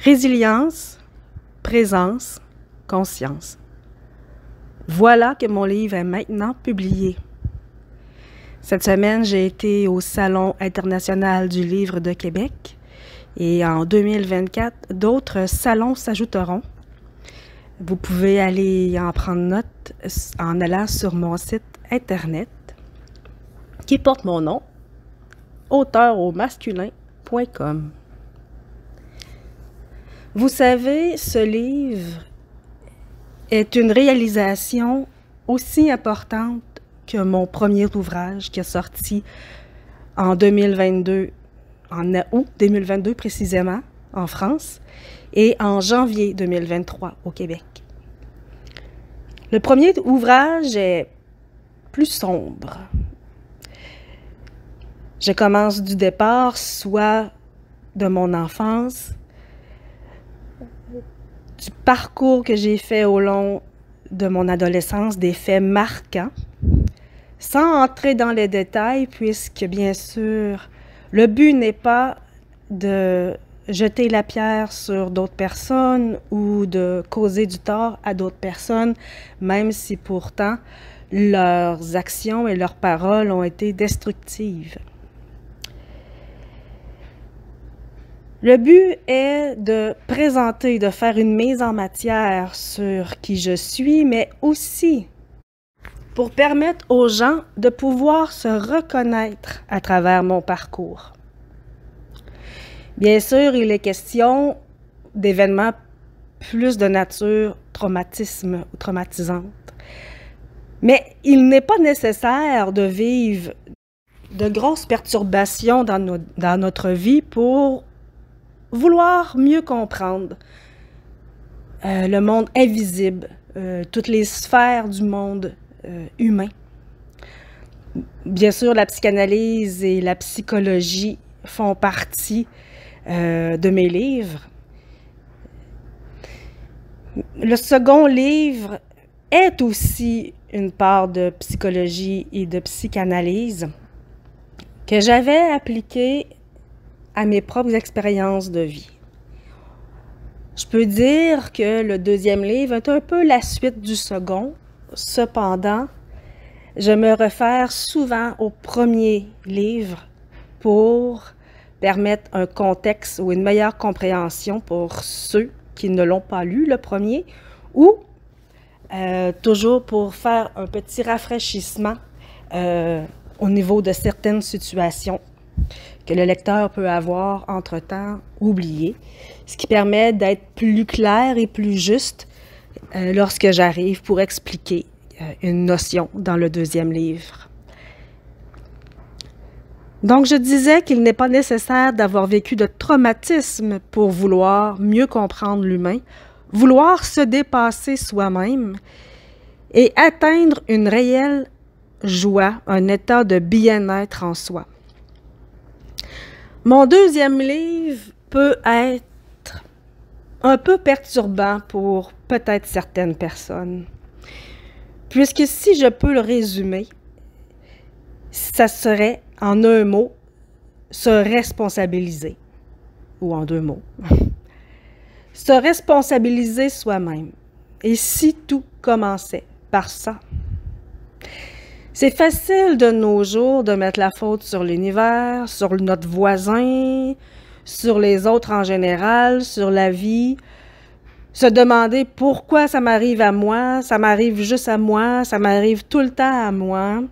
Résilience, présence, conscience. Voilà que mon livre est maintenant publié. Cette semaine, j'ai été au Salon international du livre de Québec et en 2024, d'autres salons s'ajouteront. Vous pouvez aller en prendre note en allant sur mon site internet qui porte mon nom, auteuraumasculin.com. Vous savez, ce livre est une réalisation aussi importante que mon premier ouvrage qui est sorti en 2022, en août 2022 précisément, en France, et en janvier 2023 au Québec. Le premier ouvrage est plus sombre. Je commence du départ, soit de mon enfance, du parcours que j'ai fait au long de mon adolescence, des faits marquants, sans entrer dans les détails, puisque bien sûr, le but n'est pas de jeter la pierre sur d'autres personnes ou de causer du tort à d'autres personnes, même si pourtant leurs actions et leurs paroles ont été destructives. Le but est de présenter, de faire une mise en matière sur qui je suis, mais aussi pour permettre aux gens de pouvoir se reconnaître à travers mon parcours. Bien sûr, il est question d'événements plus de nature traumatisme ou traumatisante. Mais il n'est pas nécessaire de vivre de grosses perturbations dans notre vie pour vouloir mieux comprendre le monde invisible, toutes les sphères du monde humain. Bien sûr, la psychanalyse et la psychologie font partie de mes livres. Le second livre est aussi une part de psychologie et de psychanalyse que j'avais appliquée à mes propres expériences de vie. Je peux dire que le deuxième livre est un peu la suite du second. Cependant, je me réfère souvent au premier livre pour permettre un contexte ou une meilleure compréhension pour ceux qui ne l'ont pas lu, le premier, ou toujours pour faire un petit rafraîchissement au niveau de certaines situations que le lecteur peut avoir entre-temps oublié, ce qui permet d'être plus clair et plus juste lorsque j'arrive pour expliquer une notion dans le deuxième livre. Donc, je disais qu'il n'est pas nécessaire d'avoir vécu de traumatisme pour vouloir mieux comprendre l'humain, vouloir se dépasser soi-même et atteindre une réelle joie, un état de bien-être en soi. Mon deuxième livre peut être un peu perturbant pour peut-être certaines personnes, puisque si je peux le résumer, ça serait en un mot, se responsabiliser, ou en deux mots, se responsabiliser soi-même. Et si tout commençait par ça? C'est facile de nos jours de mettre la faute sur l'univers, sur notre voisin, sur les autres en général, sur la vie. Se demander pourquoi ça m'arrive à moi, ça m'arrive juste à moi, ça m'arrive tout le temps à moi.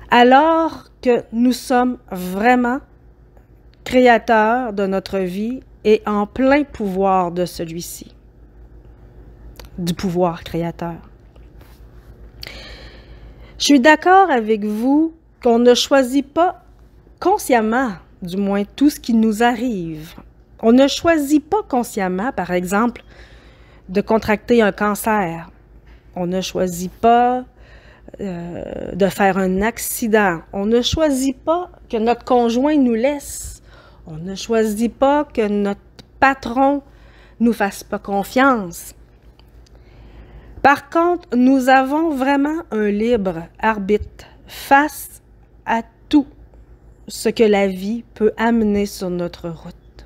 Alors que nous sommes vraiment créateurs de notre vie et en plein pouvoir de celui-ci, du pouvoir créateur. Je suis d'accord avec vous qu'on ne choisit pas consciemment, du moins, tout ce qui nous arrive. On ne choisit pas consciemment, par exemple, de contracter un cancer. On ne choisit pas de faire un accident. On ne choisit pas que notre conjoint nous laisse. On ne choisit pas que notre patron nous fasse pas confiance. Par contre, nous avons vraiment un libre arbitre face à tout ce que la vie peut amener sur notre route.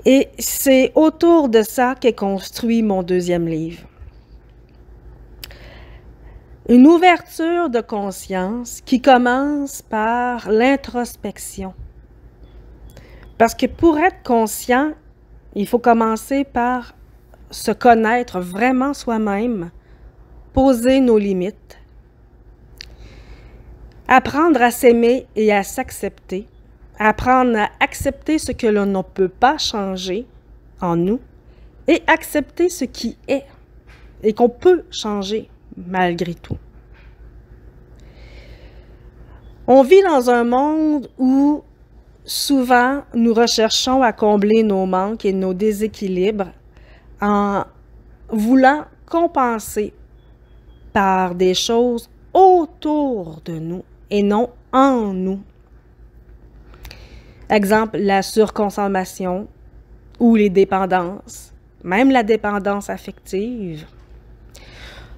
Et c'est autour de ça qu'est construit mon deuxième livre. Une ouverture de conscience qui commence par l'introspection. Parce que pour être conscient, il faut commencer par se connaître vraiment soi-même, poser nos limites, apprendre à s'aimer et à s'accepter, apprendre à accepter ce que l'on ne peut pas changer en nous et accepter ce qui est et qu'on peut changer malgré tout. On vit dans un monde où souvent nous recherchons à combler nos manques et nos déséquilibres en voulant compenser par des choses autour de nous et non en nous. Exemple, la surconsommation ou les dépendances, même la dépendance affective,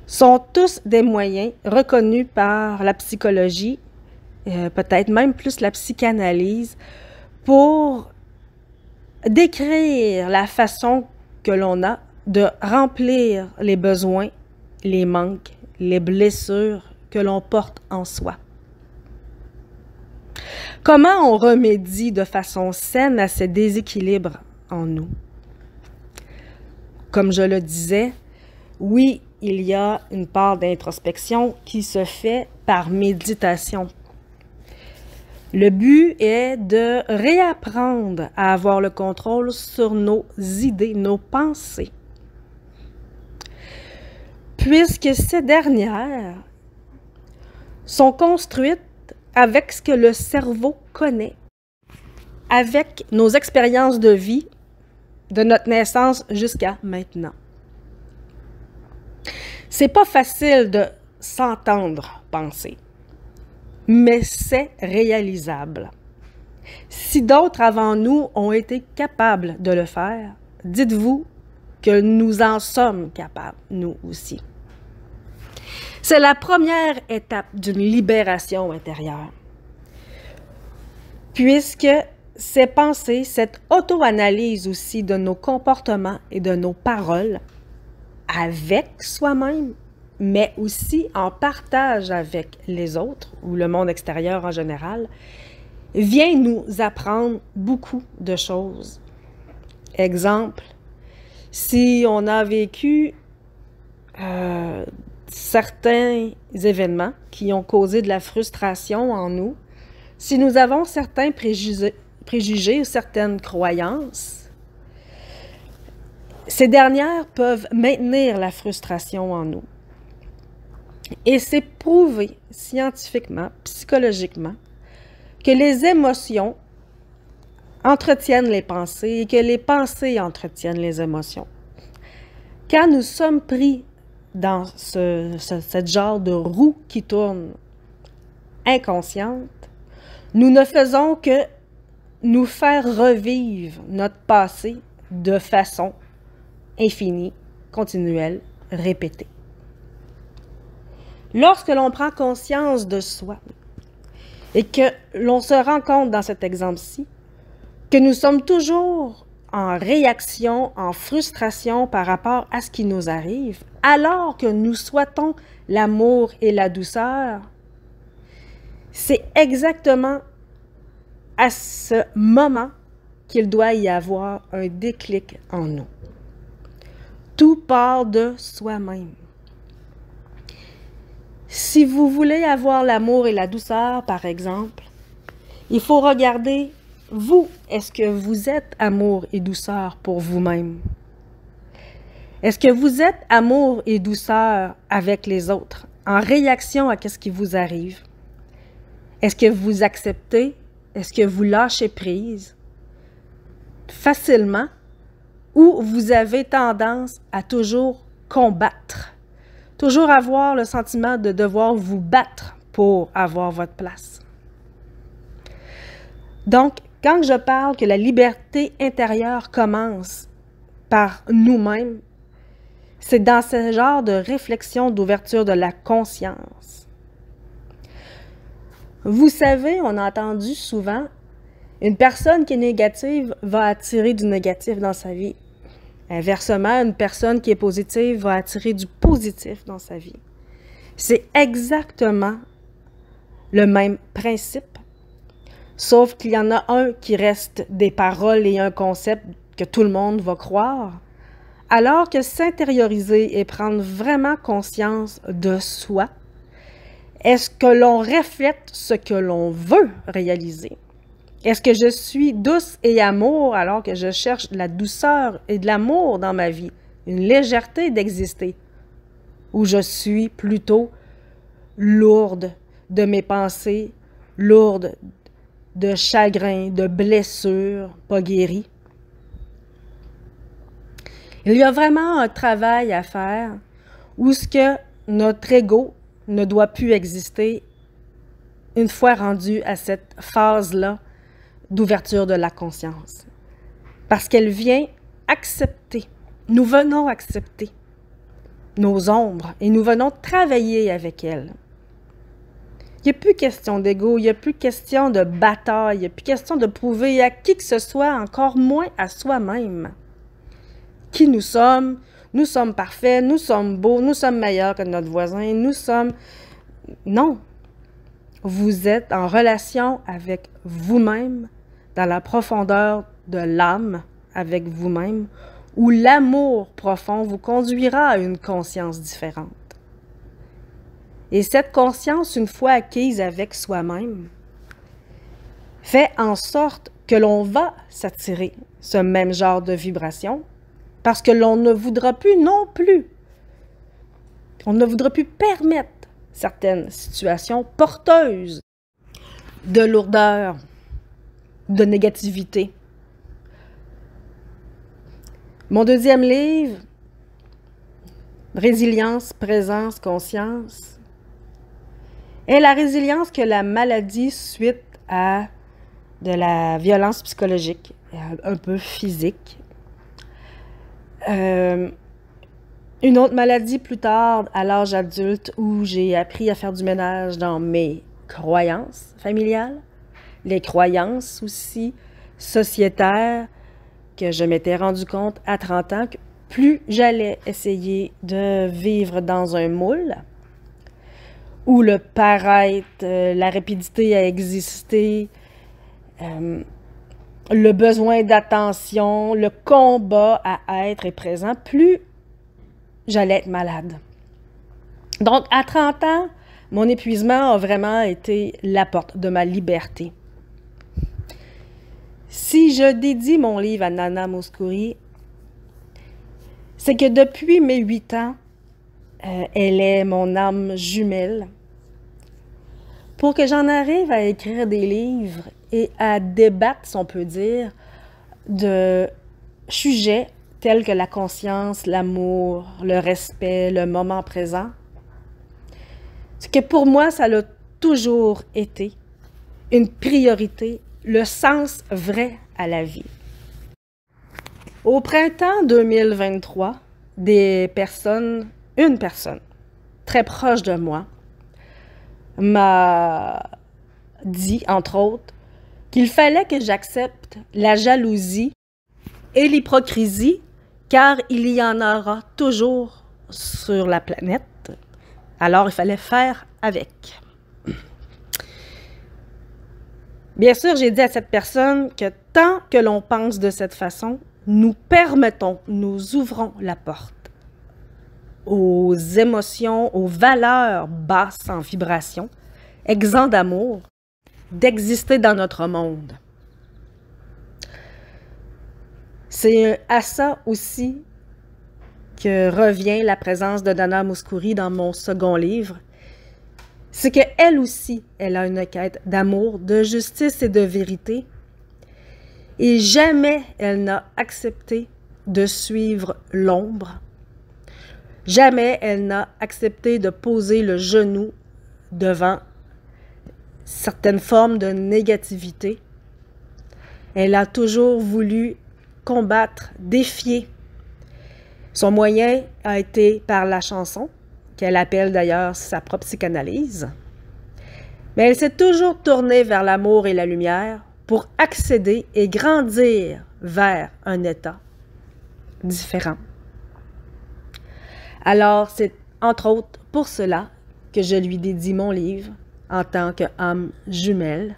sont tous des moyens reconnus par la psychologie, peut-être même plus la psychanalyse, pour décrire la façon que l'on a de remplir les besoins, les manques, les blessures que l'on porte en soi. Comment on remédie de façon saine à ces déséquilibres en nous? Comme je le disais, oui, il y a une part d'introspection qui se fait par méditation. Le but est de réapprendre à avoir le contrôle sur nos idées, nos pensées. Puisque ces dernières sont construites avec ce que le cerveau connaît, avec nos expériences de vie de notre naissance jusqu'à maintenant. C'est pas facile de s'entendre penser, mais c'est réalisable. Si d'autres avant nous ont été capables de le faire, dites-vous que nous en sommes capables, nous aussi. C'est la première étape d'une libération intérieure. Puisque ces pensées, cette auto-analyse aussi de nos comportements et de nos paroles avec soi-même, mais aussi en partage avec les autres ou le monde extérieur en général, vient nous apprendre beaucoup de choses. Exemple, si on a vécu certains événements qui ont causé de la frustration en nous, si nous avons certains préjugés ou certaines croyances, ces dernières peuvent maintenir la frustration en nous. Et c'est prouvé scientifiquement, psychologiquement, que les émotions entretiennent les pensées et que les pensées entretiennent les émotions. Quand nous sommes pris dans ce genre de roue qui tourne inconsciente, nous ne faisons que nous faire revivre notre passé de façon infinie, continuelle, répétée. Lorsque l'on prend conscience de soi et que l'on se rend compte dans cet exemple-ci que nous sommes toujours en réaction, en frustration par rapport à ce qui nous arrive, alors que nous souhaitons l'amour et la douceur, c'est exactement à ce moment qu'il doit y avoir un déclic en nous. Tout part de soi-même. Si vous voulez avoir l'amour et la douceur, par exemple, il faut regarder, vous, est-ce que vous êtes amour et douceur pour vous-même? Est-ce que vous êtes amour et douceur avec les autres, en réaction à ce qui vous arrive? Est-ce que vous acceptez? Est-ce que vous lâchez prise facilement? Ou vous avez tendance à toujours combattre? Toujours avoir le sentiment de devoir vous battre pour avoir votre place. Donc, quand je parle que la liberté intérieure commence par nous-mêmes, c'est dans ce genre de réflexion d'ouverture de la conscience. Vous savez, on a entendu souvent Une personne qui est négative va attirer du négatif dans sa vie. Inversement, une personne qui est positive va attirer du positif dans sa vie. C'est exactement le même principe, sauf qu'il y en a un qui reste des paroles et un concept que tout le monde va croire, alors que s'intérioriser et prendre vraiment conscience de soi, est-ce que l'on reflète ce que l'on veut réaliser? Est-ce que je suis douce et amour alors que je cherche de la douceur et de l'amour dans ma vie, une légèreté d'exister? Ou je suis plutôt lourde de mes pensées, lourde de chagrin, de blessures pas guéries? Il y a vraiment un travail à faire où ce que notre ego ne doit plus exister une fois rendu à cette phase-là d'ouverture de la conscience. Parce qu'elle vient accepter, nous venons accepter nos ombres et nous venons travailler avec elles. Il n'y a plus question d'ego, il n'y a plus question de bataille, il n'y a plus question de prouver à qui que ce soit, encore moins à soi-même. Qui nous sommes parfaits, nous sommes beaux, nous sommes meilleurs que notre voisin, nous sommes... Non! Vous êtes en relation avec vous-même, dans la profondeur de l'âme avec vous-même, où l'amour profond vous conduira à une conscience différente. Et cette conscience, une fois acquise avec soi-même, fait en sorte que l'on va s'attirer ce même genre de vibration, parce que l'on ne voudra plus non plus, on ne voudra plus permettre certaines situations porteuses de lourdeur, de négativité. Mon deuxième livre, Résilience, présence, conscience, est la résilience que la maladie suite à de la violence psychologique, un peu physique. Une autre maladie plus tard, à l'âge adulte, où j'ai appris à faire du ménage dans mes croyances familiales, les croyances aussi sociétaires, que je m'étais rendu compte à 30 ans que plus j'allais essayer de vivre dans un moule, où le paraître, la rapidité à exister, le besoin d'attention, le combat à être est présent, plus j'allais être malade. Donc, à 30 ans, mon épuisement a vraiment été la porte de ma liberté. Si je dédie mon livre à Nana Mouskouri, c'est que depuis mes 8 ans, elle est mon âme jumelle. Pour que j'en arrive à écrire des livres et à débattre, si on peut dire, de sujets tels que la conscience, l'amour, le respect, le moment présent, c'est que pour moi, ça a toujours été une priorité, le sens vrai à la vie. Au printemps 2023, une personne très proche de moi m'a dit, entre autres, qu'il fallait que j'accepte la jalousie et l'hypocrisie, car il y en aura toujours sur la planète. Alors, il fallait faire avec. Bien sûr, j'ai dit à cette personne que tant que l'on pense de cette façon, nous ouvrons la porte aux émotions, aux valeurs basses en vibration, exempts d'amour, d'exister dans notre monde. C'est à ça aussi que revient la présence de Nana Mouskouri dans mon second livre. C'est qu'elle aussi, elle a une quête d'amour, de justice et de vérité. Et jamais elle n'a accepté de suivre l'ombre. Jamais elle n'a accepté de poser le genou devant certaines formes de négativité. Elle a toujours voulu combattre, défier. Son moyen a été par la chanson, qu'elle appelle d'ailleurs sa propre psychanalyse. Mais elle s'est toujours tournée vers l'amour et la lumière pour accéder et grandir vers un état différent. Alors, c'est entre autres pour cela que je lui dédie mon livre en tant qu'âme jumelle.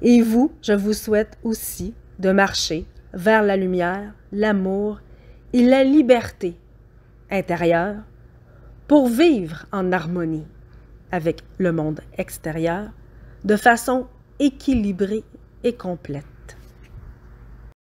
Et vous, je vous souhaite aussi de marcher vers la lumière, l'amour et la liberté intérieure pour vivre en harmonie avec le monde extérieur de façon équilibrée et complète.